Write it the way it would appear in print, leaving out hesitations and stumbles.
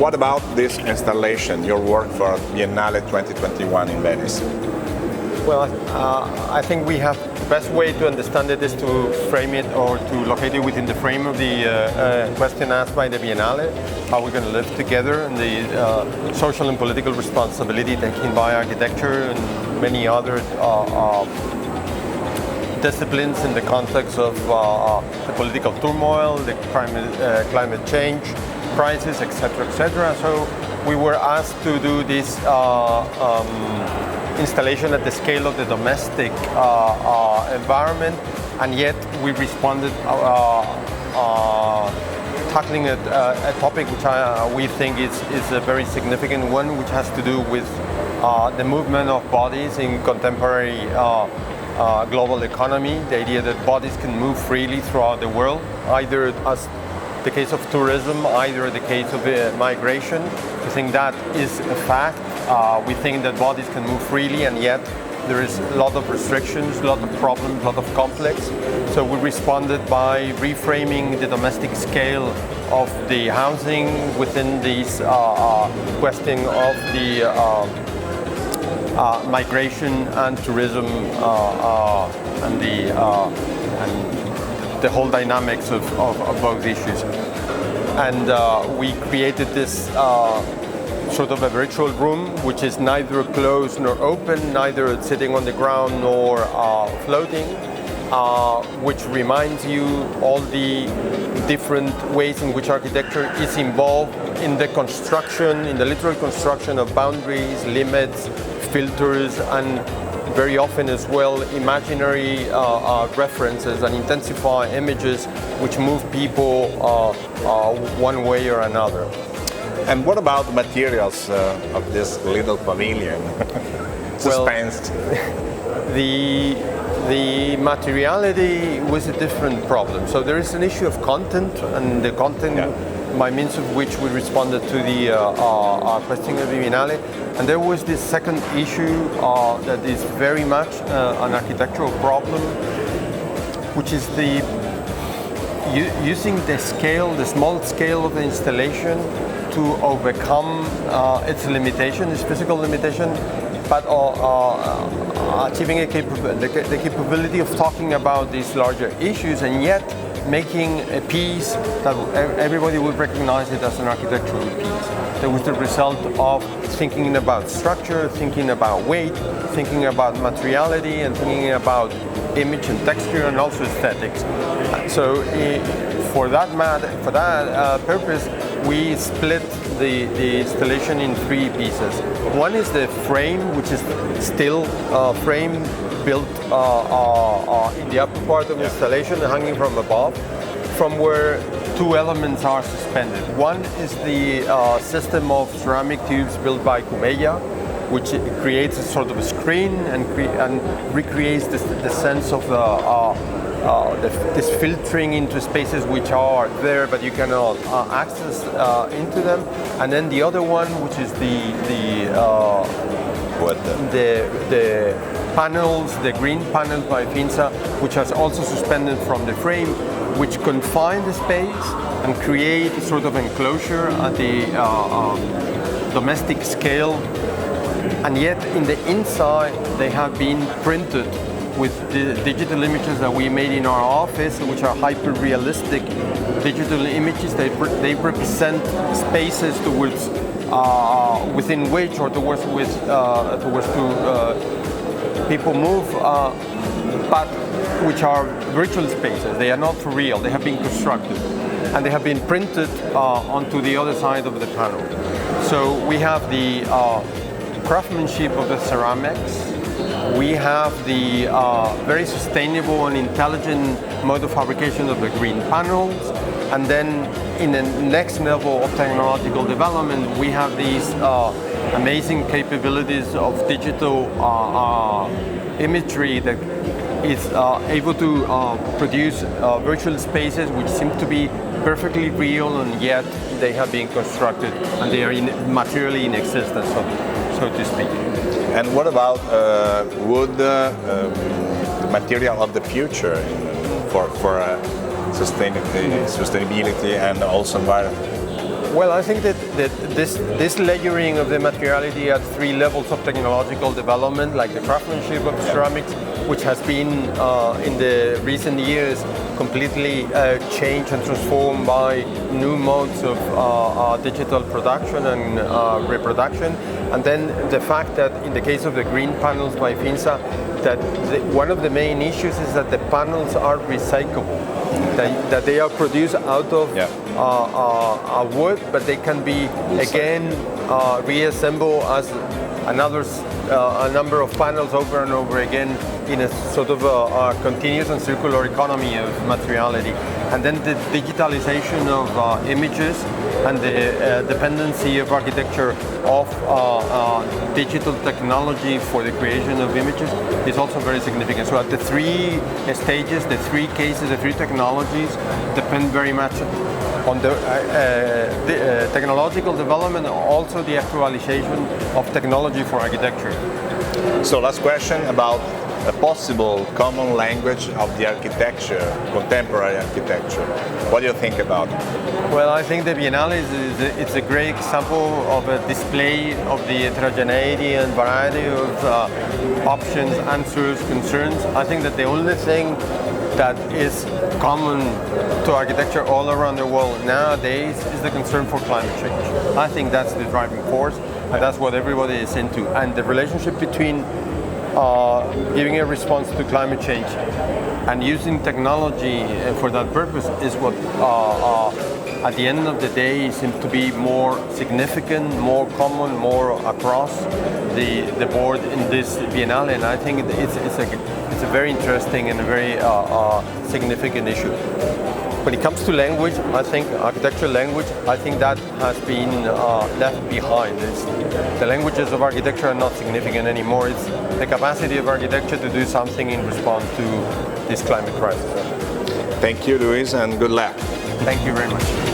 what about this installation, your work for Biennale 2021 in Venice? Well, I think we have the best way to understand it is to frame it or to locate it within the frame of the question asked by the Biennale, how we're going to live together, and the social and political responsibility taken by architecture and many other disciplines in the context of the political turmoil, the climate change crisis, etc., etc. So we were asked to do this installation at the scale of the domestic environment, and yet we responded tackling a topic which we think is a very significant one, which has to do with the movement of bodies in contemporary global economy, the idea that bodies can move freely throughout the world, either as the case of tourism, either the case of migration. We think that is a fact. We think that bodies can move freely, and yet there is a lot of restrictions, a lot of problems, a lot of conflicts. So we responded by reframing the domestic scale of the housing within this question of the migration and tourism and the whole dynamics of both issues. And we created this sort of a virtual room, which is neither closed nor open, neither sitting on the ground nor floating, which reminds you all the different ways in which architecture is involved in the construction, in the literal construction of boundaries, limits, filters, and very often as well imaginary references and intensify images which move people one way or another. And what about the materials of this little pavilion? Suspense. Well, the materiality was a different problem. So there is an issue of content, and the content by means of which we responded to the question of the Biennale. And there was this second issue that is very much an architectural problem, which is the using the scale, the small scale of the installation to overcome its limitation, its physical limitation, but achieving the capability of talking about these larger issues, and yet making a piece that everybody would recognize it as an architectural piece. That was the result of thinking about structure, thinking about weight, thinking about materiality, and thinking about image and texture, and also aesthetics. So for that purpose, we split the installation in three pieces. One is the frame, which is still frame built in the upper part of the installation, hanging from above, from where two elements are suspended. One is the system of ceramic tubes built by Cumeya, which creates a sort of a screen and recreates the sense of this filtering into spaces which are there but you cannot access into them. And then the other one, which is the panels, the green panels by Finsa, which is also suspended from the frame, which confine the space and create a sort of enclosure at the domestic scale. And yet in the inside they have been printed with the digital images that we made in our office, which are hyper-realistic digital images. They represent spaces towards within which or towards people move, but which are virtual spaces. They are not for real. They have been constructed, and they have been printed onto the other side of the panel. So we have the craftsmanship of the ceramics. We have the very sustainable and intelligent mode of fabrication of the green panels. And then in the next level of technological development, we have these amazing capabilities of digital imagery that is able to produce virtual spaces which seem to be perfectly real, and yet they have been constructed and they are materially in existence, so to speak. And what about wood, material of the future for sustainability and also environment? Well, I think that this layering of the materiality at three levels of technological development, like the craftsmanship of ceramics, which has been in the recent years completely changed and transformed by new modes of digital production and reproduction. And then the fact that in the case of the green panels by Finsa, that one of the main issues is that the panels are recyclable, that they are produced out of wood, but they can be again reassembled as a number of panels over and over again in a sort of a continuous and circular economy of materiality. And then the digitalization of images and the dependency of architecture of digital technology for the creation of images is also very significant. So at the three stages, the three cases, the three technologies depend very much on the technological development, also the actualization of technology for architecture. So last question about a possible common language of the architecture, contemporary architecture. What do you think about it? Well, I think the Biennale it's a great example of a display of the heterogeneity and variety of options, answers, concerns. I think that the only thing that is common to architecture all around the world nowadays is the concern for climate change. I think that's the driving force, and that's what everybody is into. And the relationship between giving a response to climate change and using technology for that purpose is what at the end of the day seems to be more significant, more common, more across the board in this Biennale, and I think it's a very interesting and a very significant issue. When it comes to language, I think architectural language, I think that has been left behind. The languages of architecture are not significant anymore. It's the capacity of architecture to do something in response to this climate crisis. Thank you, Luis, and good luck. Thank you very much.